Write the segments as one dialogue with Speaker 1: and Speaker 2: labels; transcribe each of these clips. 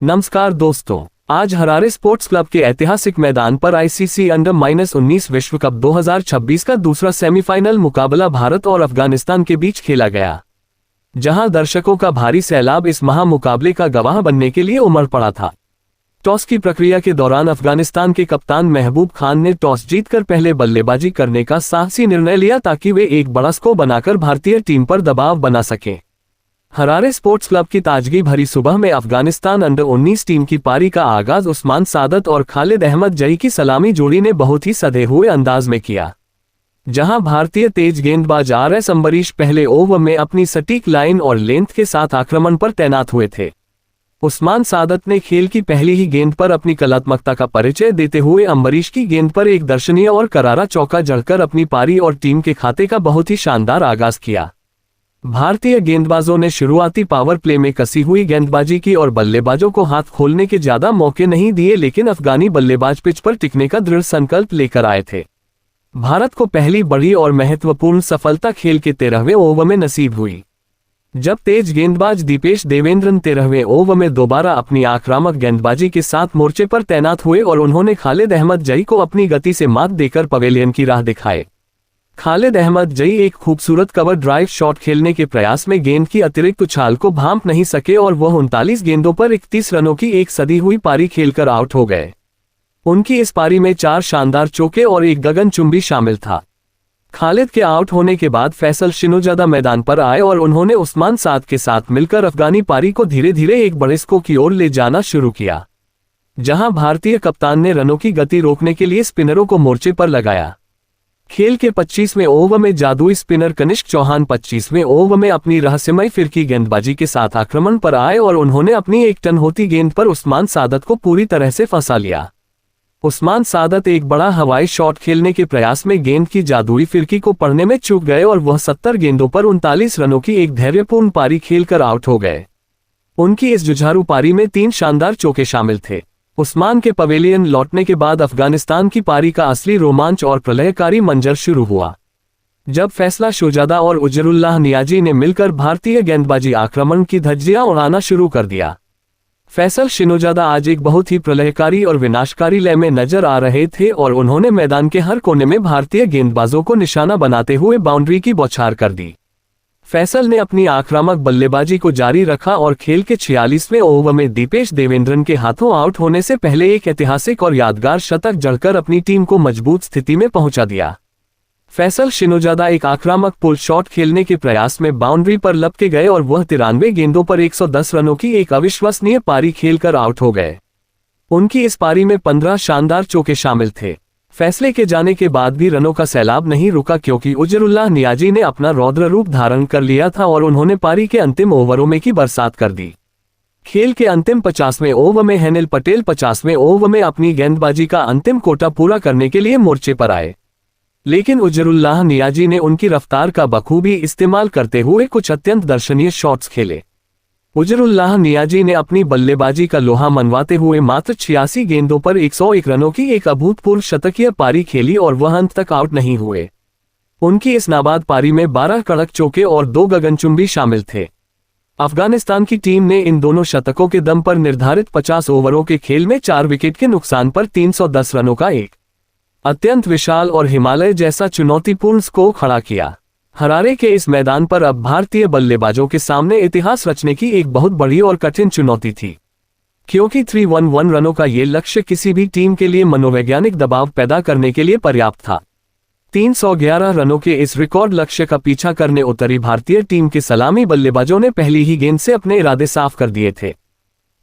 Speaker 1: नमस्कार दोस्तों, आज हरारे स्पोर्ट्स क्लब के ऐतिहासिक मैदान पर आईसीसी अंडर-19 विश्व कप 2026 का दूसरा सेमीफाइनल मुकाबला भारत और अफगानिस्तान के बीच खेला गया, जहां दर्शकों का भारी सैलाब इस महामुकाबले का गवाह बनने के लिए उमड़ पड़ा था। टॉस की प्रक्रिया के दौरान अफगानिस्तान के कप्तान महबूब खान ने टॉस जीतकर पहले बल्लेबाजी करने का साहसी निर्णय लिया ताकि वे एक बड़ा स्कोर बनाकर भारतीय टीम पर दबाव बना सकें। हरारे स्पोर्ट्स क्लब की ताजगी भरी सुबह में अफगानिस्तान अंडर-19 टीम की पारी का आगाज उस्मान सादत और खालिद अहमद जई की सलामी जोड़ी ने बहुत ही सधे हुए अंदाज में किया, जहां भारतीय तेज गेंदबाज आर.एस. अंबरीश पहले ओवर में अपनी सटीक लाइन और लेंथ के साथ आक्रमण पर तैनात हुए थे। उस्मान सादत ने खेल की पहली ही गेंद पर अपनी कलात्मकता का परिचय देते हुए अंबरीश की गेंद पर एक दर्शनीय और करारा चौका जड़कर अपनी पारी और टीम के खाते का बहुत ही शानदार आगाज किया। भारतीय गेंदबाजों ने शुरुआती पावर प्ले में कसी हुई गेंदबाजी की और बल्लेबाजों को हाथ खोलने के ज्यादा मौके नहीं दिए, लेकिन अफगानी बल्लेबाज पिच पर टिकने का दृढ़ संकल्प लेकर आए थे। भारत को पहली बड़ी और महत्वपूर्ण सफलता खेल के 13वें ओवर में नसीब हुई, जब तेज गेंदबाज दीपेश देवेंद्रन 13वें ओवर में दोबारा अपनी आक्रामक गेंदबाजी के साथ मोर्चे पर तैनात हुए और उन्होंने खालिद अहमद जई को अपनी गति से मात देकर पवेलियन की राह दिखाए। खालिद अहमद जई एक खूबसूरत कवर ड्राइव शॉट खेलने के प्रयास में गेंद की अतिरिक्त उछाल को भांप नहीं सके और वह 39 गेंदों पर 31 रनों की एक सदी हुई पारी खेलकर आउट हो गए। उनकी इस पारी में 4 शानदार चौके और एक गगनचुंबी शामिल था। खालिद के आउट होने के बाद फैसल शिनोजादा मैदान पर आए और उन्होंने उस्मान साद के साथ मिलकर अफगानी पारी को धीरे धीरे एक बड़े स्कोर की ओर ले जाना शुरू किया, जहां भारतीय कप्तान ने रनों की गति रोकने के लिए स्पिनरों को मोर्चे पर लगाया। खेल के 25वें ओवर में जादुई स्पिनर कनिष्क चौहान 25वें ओवर में अपनी रहस्यमय फिरकी गेंदबाजी के साथ आक्रमण पर आए और उन्होंने अपनी 1 टन होती गेंद पर उस्मान सादत को पूरी तरह से फंसा लिया। उस्मान सादत एक बड़ा हवाई शॉट खेलने के प्रयास में गेंद की जादुई फिरकी को पढ़ने में चूक गए और वह 70 गेंदों पर 39 रनों की एक धैर्यपूर्ण पारी खेलकर आउट हो गए। उनकी इस जुझारू पारी में 3 शानदार चौके शामिल थे। उस्मान के पवेलियन लौटने के बाद अफगानिस्तान की पारी का असली रोमांच और प्रलयकारी मंजर शुरू हुआ, जब फैसला शोजादा और उजरुल्लाह नियाजी ने मिलकर भारतीय गेंदबाजी आक्रमण की धज्जियां उड़ाना शुरू कर दिया। फैसल शिनोजादा आज एक बहुत ही प्रलयकारी और विनाशकारी लय में नजर आ रहे थे और उन्होंने मैदान के हर कोने में भारतीय गेंदबाजों को निशाना बनाते हुए बाउंड्री की बौछार कर दी। फैसल ने अपनी आक्रामक बल्लेबाजी को जारी रखा और खेल के 46वें ओवर में दीपेश देवेंद्रन के हाथों आउट होने से पहले एक ऐतिहासिक और यादगार शतक जड़कर अपनी टीम को मजबूत स्थिति में पहुंचा दिया। फैसल शिनोजादा एक आक्रामक पुल शॉट खेलने के प्रयास में बाउंड्री पर लपके गए और वह 93 गेंदों पर 110 रनों की एक अविश्वसनीय पारी खेलकर आउट हो गए। उनकी इस पारी में 15 शानदार चौके शामिल थे। फैसले के जाने के बाद भी रनों का सैलाब नहीं रुका, क्योंकि उजरुल्लाह नियाजी ने अपना रौद्र रूप धारण कर लिया था और उन्होंने पारी के अंतिम ओवरों में की बरसात कर दी। खेल के अंतिम 50वें ओवर में हेनिल पटेल 50वें ओवर में अपनी गेंदबाजी का अंतिम कोटा पूरा करने के लिए मोर्चे पर आए, लेकिन उजरुल्लाह नियाजी ने उनकी रफ्तार का बखूबी इस्तेमाल करते हुए कुछ अत्यंत दर्शनीय शॉट्स खेले। उजरुल्लाह नियाजी ने अपनी बल्लेबाजी का लोहा मनवाते हुए मात्र 86 गेंदों पर 101 रनों की एक अभूतपूर्व शतकीय पारी खेली और वह अंत तक आउट नहीं हुए। उनकी इस नाबाद पारी में 12 कड़क चौके और 2 गगनचुंबी शामिल थे। अफगानिस्तान की टीम ने इन दोनों शतकों के दम पर निर्धारित 50 ओवरों के खेल में 4 विकेट के नुकसान पर 310 रनों का एक अत्यंत विशाल और हिमालय जैसा चुनौतीपूर्ण स्कोर खड़ा किया। हरारे के इस मैदान पर अब भारतीय बल्लेबाजों के सामने इतिहास रचने की एक बहुत बड़ी और कठिन चुनौती थी, क्योंकि 311 रनों का ये लक्ष्य किसी भी टीम के लिए मनोवैज्ञानिक दबाव पैदा करने के लिए पर्याप्त था। 311 रनों के इस रिकॉर्ड लक्ष्य का पीछा करने उतरी भारतीय टीम के सलामी बल्लेबाजों ने पहली ही गेंद से अपने इरादे साफ कर दिए थे।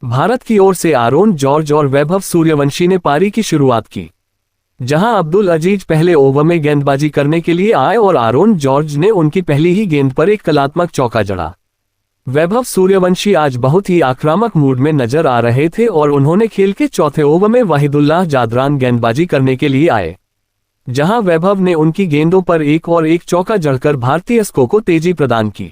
Speaker 1: भारत की ओर से आरोन जॉर्ज और वैभव सूर्यवंशी ने पारी की शुरुआत की, जहां अब्दुल अजीज पहले ओवर में गेंदबाजी करने के लिए आए और आरोन जॉर्ज ने उनकी पहली ही गेंद पर एक कलात्मक चौका जड़ा। वैभव सूर्यवंशी आज बहुत ही आक्रामक मूड में नजर आ रहे थे और उन्होंने खेल के चौथे ओवर में वाहिदुल्लाह जादरान गेंदबाजी करने के लिए आए, जहां वैभव ने उनकी गेंदों पर एक चौका जड़कर भारतीय स्कोर को तेजी प्रदान की।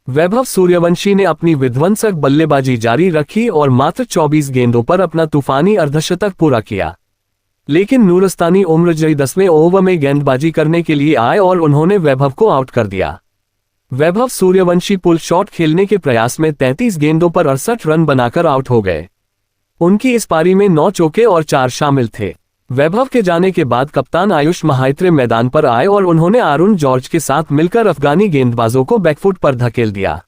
Speaker 1: वैभव सूर्यवंशी ने अपनी विध्वंसक बल्लेबाजी जारी रखी और मात्र 24 गेंदों पर अपना तूफानी अर्धशतक पूरा किया, लेकिन नूरस्तानी उम्र जई 10वें ओवर में गेंदबाजी करने के लिए आए और उन्होंने वैभव को आउट कर दिया। वैभव सूर्यवंशी पुल शॉट खेलने के प्रयास में 33 गेंदों पर 68 रन बनाकर आउट हो गए। उनकी इस पारी में 9 चौके और 4 शामिल थे। वैभव के जाने के बाद कप्तान आयुष महाइत्रे मैदान पर आए और उन्होंने आरोन जॉर्ज के साथ मिलकर अफगानी गेंदबाजों को बैकफुट पर धकेल दिया।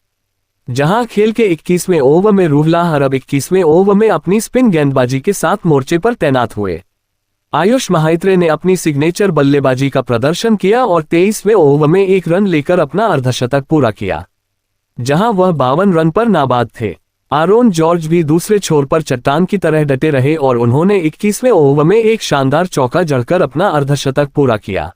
Speaker 1: जहां खेल के 21वें ओवर में रूहुल्लाह अरब 21वें ओवर में अपनी स्पिन गेंदबाजी के साथ मोर्चे पर तैनात हुए। आयुष महाइत्रे ने अपनी सिग्नेचर बल्लेबाजी का प्रदर्शन किया और 23वें ओवर में 1 रन लेकर अपना अर्धशतक पूरा किया, जहां वह 52 रन पर नाबाद थे। आरोन जॉर्ज भी दूसरे छोर पर चट्टान की तरह डटे रहे और उन्होंने 21वें ओवर में एक शानदार चौका जड़कर अपना अर्धशतक पूरा किया,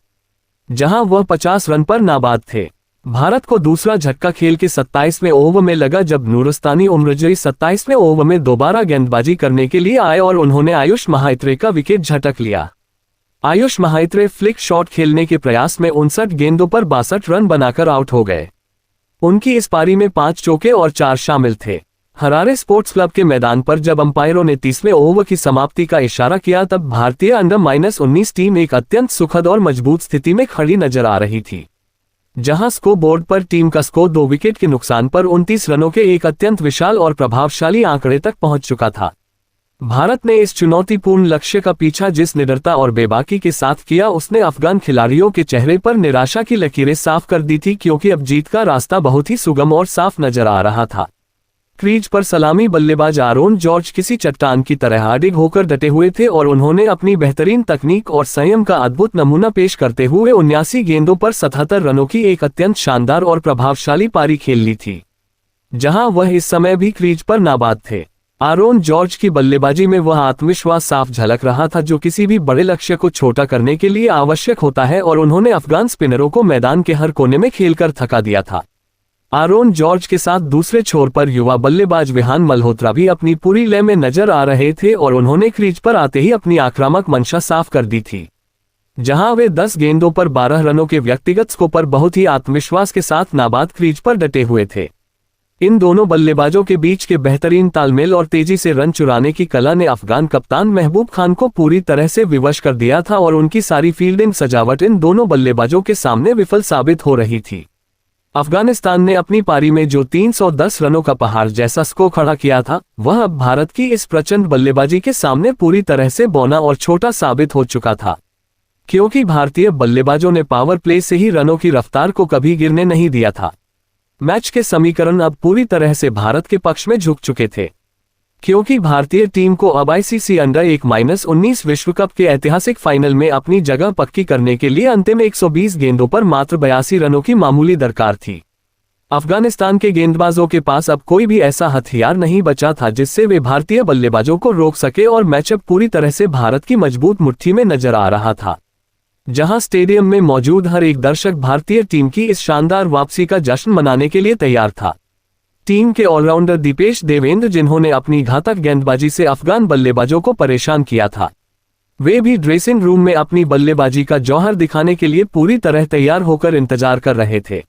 Speaker 1: जहां वह 50 रन पर नाबाद थे। भारत को दूसरा झटका खेल के 27वें ओवर में लगा जब नूरस्तानी उमरजई 27वें ओवर में दोबारा गेंदबाजी करने के लिए आए और उन्होंने आयुष महाइत्रे का विकेट झटक लिया। आयुष महाइत्रे फ्लिक शॉट खेलने के प्रयास में 59 गेंदों पर 62 रन बनाकर आउट हो गए। उनकी इस पारी में 5 चौके और 4 शामिल थे। हरारे स्पोर्ट्स क्लब के मैदान पर जब अंपायरों ने 30वें ओवर की समाप्ति का इशारा किया तब भारतीय अंडर-19 टीम एक अत्यंत सुखद और मजबूत स्थिति में खड़ी नजर आ रही थी, जहां स्कोर बोर्ड पर टीम का स्कोर 2 विकेट के नुकसान पर 29 रनों के एक अत्यंत विशाल और प्रभावशाली आंकड़े तक पहुंच चुका था। भारत ने इस चुनौतीपूर्ण लक्ष्य का पीछा जिस निडरता और बेबाकी के साथ किया, उसने अफगान खिलाड़ियों के चेहरे पर निराशा की लकीरें साफ कर दी थी, क्योंकि अब जीत का रास्ता बहुत ही सुगम और साफ नजर आ रहा था। क्रीज पर सलामी बल्लेबाज आरोन जॉर्ज किसी चट्टान की तरह अडिग होकर डटे हुए थे और उन्होंने अपनी बेहतरीन तकनीक और संयम का अद्भुत नमूना पेश करते हुए 79 गेंदों पर 77 रनों की एक अत्यंत शानदार और प्रभावशाली पारी खेल ली थी, जहां वह इस समय भी क्रीज पर नाबाद थे। आरोन जॉर्ज की बल्लेबाजी में वह आत्मविश्वास साफ झलक रहा था जो किसी भी बड़े लक्ष्य को छोटा करने के लिए आवश्यक होता है, और उन्होंने अफगान स्पिनरों को मैदान के हर कोने में खेलकर थका दिया था। आरोन जॉर्ज के साथ दूसरे छोर पर युवा बल्लेबाज विहान मल्होत्रा भी अपनी पूरी लय में नजर आ रहे थे और उन्होंने क्रीज पर आते ही अपनी आक्रामक मंशा साफ कर दी थी, जहां वे 10 गेंदों पर 12 रनों के व्यक्तिगत स्कोर पर बहुत ही आत्मविश्वास के साथ नाबाद क्रीज पर डटे हुए थे। इन दोनों बल्लेबाजों के बीच के बेहतरीन तालमेल और तेजी से रन चुराने की कला ने अफगान कप्तान महबूब खान को पूरी तरह से विवश कर दिया था और उनकी सारी फील्डिंग सजावट इन दोनों बल्लेबाजों के सामने विफल साबित हो रही थी। अफगानिस्तान ने अपनी पारी में जो 310 रनों का पहाड़ जैसा स्कोर खड़ा किया था, वह अब भारत की इस प्रचंड बल्लेबाजी के सामने पूरी तरह से बौना और छोटा साबित हो चुका था, क्योंकि भारतीय बल्लेबाजों ने पावर प्ले से ही रनों की रफ्तार को कभी गिरने नहीं दिया था। मैच के समीकरण अब पूरी तरह से भारत के पक्ष में झुक चुके थे, क्योंकि भारतीय टीम को अब आईसीसी अंडर-19 विश्व कप के ऐतिहासिक फाइनल में अपनी जगह पक्की करने के लिए अंतिम 120 गेंदों पर मात्र 82 रनों की मामूली दरकार थी। अफगानिस्तान के गेंदबाजों के पास अब कोई भी ऐसा हथियार नहीं बचा था जिससे वे भारतीय बल्लेबाजों को रोक सके और मैचअप पूरी तरह से भारत की मजबूत मुट्ठी में नजर आ रहा था, जहां स्टेडियम में मौजूद हर एक दर्शक भारतीय टीम की इस शानदार वापसी का जश्न मनाने के लिए तैयार था। टीम के ऑलराउंडर दीपेश देवेंद्र, जिन्होंने अपनी घातक गेंदबाजी से अफगान बल्लेबाजों को परेशान किया था, वे भी ड्रेसिंग रूम में अपनी बल्लेबाजी का जौहर दिखाने के लिए पूरी तरह तैयार होकर इंतजार कर रहे थे।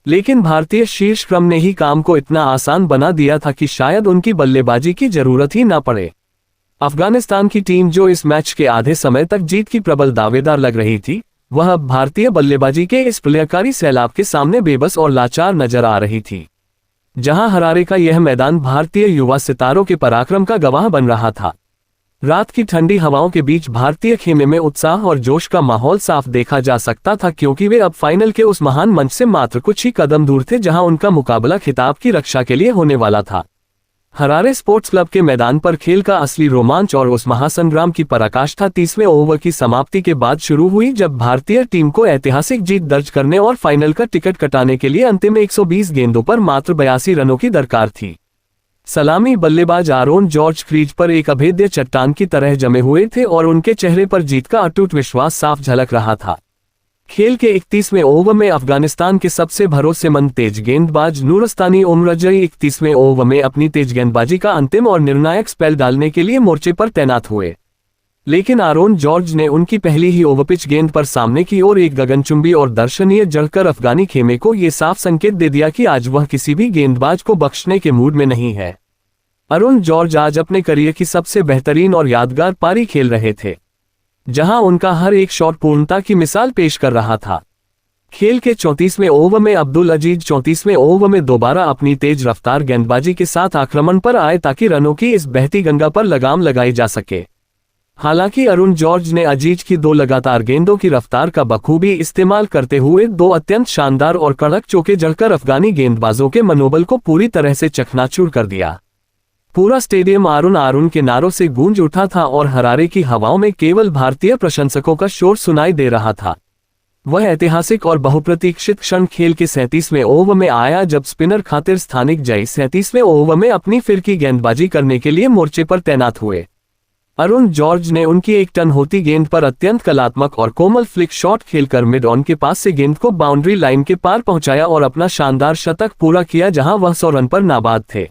Speaker 1: लेकिन भारतीय शीर्ष क्रम ने ही काम को इतना आसान बना दिया था कि शायद उनकी बल्लेबाजी की जरूरत ही ना पड़े। अफगानिस्तान की टीम, जो इस मैच के आधे समय तक जीत की प्रबल दावेदार लग रही थी, वह अब भारतीय बल्लेबाजी के इस प्रलयकारी सैलाब के सामने बेबस और लाचार नजर आ रही थी, जहां हरारे का यह मैदान भारतीय युवा सितारों के पराक्रम का गवाह बन रहा था। रात की ठंडी हवाओं के बीच भारतीय खेमे में उत्साह और जोश का माहौल साफ देखा जा सकता था, क्योंकि वे अब फाइनल के उस महान मंच से मात्र कुछ ही कदम दूर थे जहां उनका मुकाबला खिताब की रक्षा के लिए होने वाला था। हरारे स्पोर्ट्स क्लब के मैदान पर खेल का असली रोमांच और उस महासंग्राम की पराकाष्ठा 30वें ओवर की समाप्ति के बाद शुरू हुई, जब भारतीय टीम को ऐतिहासिक जीत दर्ज करने और फाइनल का टिकट कटाने के लिए अंतिम 120 गेंदों पर मात्र 82 रनों की दरकार थी। सलामी बल्लेबाज आरोन जॉर्ज क्रीज पर एक अभेद्य चट्टान की तरह जमे हुए थे और उनके चेहरे पर जीत का अटूट विश्वास साफ झलक रहा था। खेल के 31वें ओवर में अफगानिस्तान के सबसे भरोसेमंद तेज गेंदबाज नूरस्तानी उमरजई 31वें ओवर में अपनी तेज गेंदबाजी का अंतिम और निर्णायक स्पेल डालने के लिए मोर्चे पर तैनात हुए, लेकिन आरोन जॉर्ज ने उनकी पहली ही ओवरपिच गेंद पर सामने की ओर एक गगनचुंबी और दर्शनीय जड़कर अफगानी खेमे को ये साफ संकेत दे दिया कि आज वह किसी भी गेंदबाज को बख्शने के मूड में नहीं है। आरोन जॉर्ज आज अपने करियर की सबसे बेहतरीन और यादगार पारी खेल रहे थे, जहां उनका हर एक शॉट पूर्णता की मिसाल पेश कर रहा था। खेल के 34वें ओवर में अब्दुल अजीज 34वें ओवर में दोबारा अपनी तेज रफ्तार गेंदबाजी के साथ आक्रमण पर आए ताकि रनों की इस बहती गंगा पर लगाम लगाई जा सके। हालांकि अरुण जॉर्ज ने अजीज की 2 लगातार गेंदों की रफ्तार का बखूबी इस्तेमाल करते हुए 2 अत्यंत शानदार और कड़क चौके जड़कर अफगानी गेंदबाजों के मनोबल को पूरी तरह से चकनाचूर कर दिया। पूरा स्टेडियम आरुण के नारों से गूंज उठा था और हरारे की हवाओं में केवल भारतीय प्रशंसकों का शोर सुनाई दे रहा था। वह ऐतिहासिक और बहुप्रतीक्षित क्षण खेल के 37वें ओवर में आया जब स्पिनर खातिर स्थानिक जय 37वें ओवर में अपनी फिरकी गेंदबाजी करने के लिए मोर्चे पर तैनात हुए। अरुण जॉर्ज ने उनकी 1 टन होती गेंद पर अत्यंत कलात्मक और कोमल फ्लिक शॉट खेलकर मिड ऑन के पास से गेंद को बाउंड्री लाइन के पार पहुंचाया और अपना शानदार शतक पूरा किया जहां वह 100 रन पर नाबाद थे।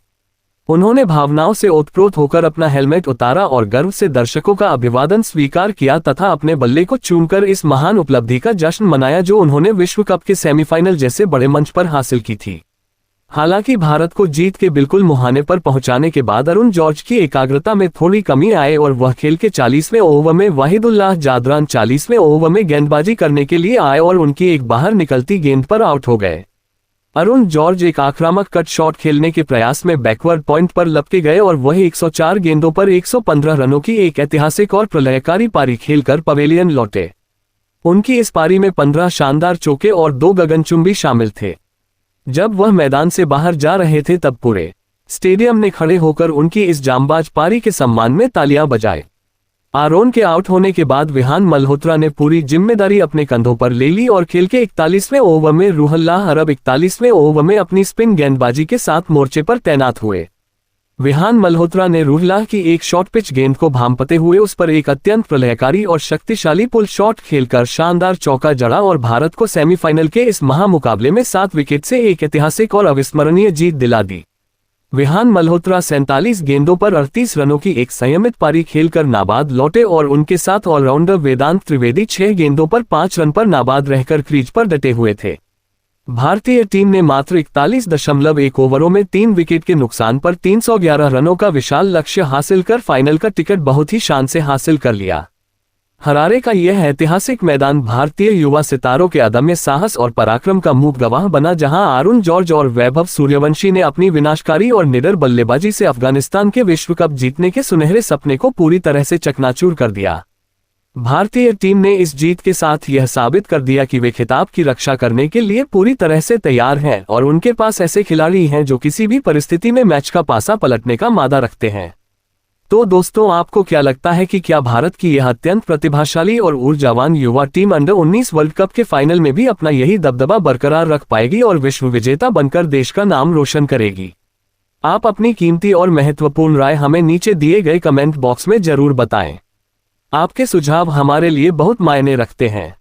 Speaker 1: उन्होंने भावनाओं से ओतप्रोत होकर अपना हेलमेट उतारा और गर्व से दर्शकों का अभिवादन स्वीकार किया तथा अपने बल्ले को चूमकर इस महान उपलब्धि का जश्न मनाया जो उन्होंने विश्व कप के सेमीफाइनल जैसे बड़े मंच पर हासिल की थी। हालांकि भारत को जीत के बिल्कुल मुहाने पर पहुंचाने के बाद अरुण जॉर्ज की एकाग्रता में थोड़ी कमी आई और वह खेल के 40वें ओवर में वाहिदुल्लाह जादरान 40वें ओवर में गेंदबाजी करने के लिए आए और उनकी एक बाहर निकलती गेंद पर आउट हो गए। अरुण जॉर्ज एक आक्रामक कट शॉट खेलने के प्रयास में बैकवर्ड पॉइंट पर लपके गए और वह 104 गेंदों पर 115 रनों की एक ऐतिहासिक और प्रलयकारी पारी खेलकर पवेलियन लौटे। उनकी इस पारी में 15 शानदार चौके और 2 गगनचुंबी शामिल थे। जब वह मैदान से बाहर जा रहे थे तब पूरे स्टेडियम ने खड़े होकर उनकी इस जांबाज पारी के सम्मान में तालियां बजाई। आरोन के आउट होने के बाद विहान मल्होत्रा ने पूरी जिम्मेदारी अपने कंधों पर ले ली और खेल के 41वें ओवर में रूहुल्लाह अरब 41वें ओवर में अपनी स्पिन गेंदबाजी के साथ मोर्चे पर तैनात हुए। विहान मल्होत्रा ने रूहुल्लाह की एक शॉर्ट पिच गेंद को भांपते हुए उस पर एक अत्यंत प्रलयकारी और शक्तिशाली पुल शॉट खेलकर शानदार चौका जड़ा और भारत को सेमीफाइनल के इस महामुकाबले में 7 विकेट से एक ऐतिहासिक और अविस्मरणीय जीत दिला दी। विहान मल्होत्रा 47 गेंदों पर 38 रनों की एक संयमित पारी खेलकर नाबाद लौटे और उनके साथ ऑलराउंडर वेदांत त्रिवेदी 6 गेंदों पर 5 रन पर नाबाद रहकर क्रीज पर डटे हुए थे। भारतीय टीम ने मात्र 41.1 ओवरों में 3 विकेट के नुकसान पर 311 रनों का विशाल लक्ष्य हासिल कर फाइनल का टिकट बहुत ही शान से हासिल कर लिया। हरारे का यह ऐतिहासिक मैदान भारतीय युवा सितारों के अदम्य साहस और पराक्रम का मूक गवाह बना, जहां आरुण जॉर्ज और वैभव सूर्यवंशी ने अपनी विनाशकारी और निडर बल्लेबाजी से अफगानिस्तान के विश्व कप जीतने के सुनहरे सपने को पूरी तरह से चकनाचूर कर दिया। भारतीय टीम ने इस जीत के साथ यह साबित कर दिया कि वे खिताब की रक्षा करने के लिए पूरी तरह से तैयार हैं और उनके पास ऐसे खिलाड़ी हैं जो किसी भी परिस्थिति में मैच का पासा पलटने का मादा रखते हैं। तो दोस्तों, आपको क्या लगता है कि क्या भारत की यह अत्यंत प्रतिभाशाली और ऊर्जावान युवा टीम अंडर 19 वर्ल्ड कप के फाइनल में भी अपना यही दबदबा बरकरार रख पाएगी और विश्व विजेता बनकर देश का नाम रोशन करेगी? आप अपनी कीमती और महत्वपूर्ण राय हमें नीचे दिए गए कमेंट बॉक्स में जरूर बताएं। आपके सुझाव हमारे लिए बहुत मायने रखते हैं।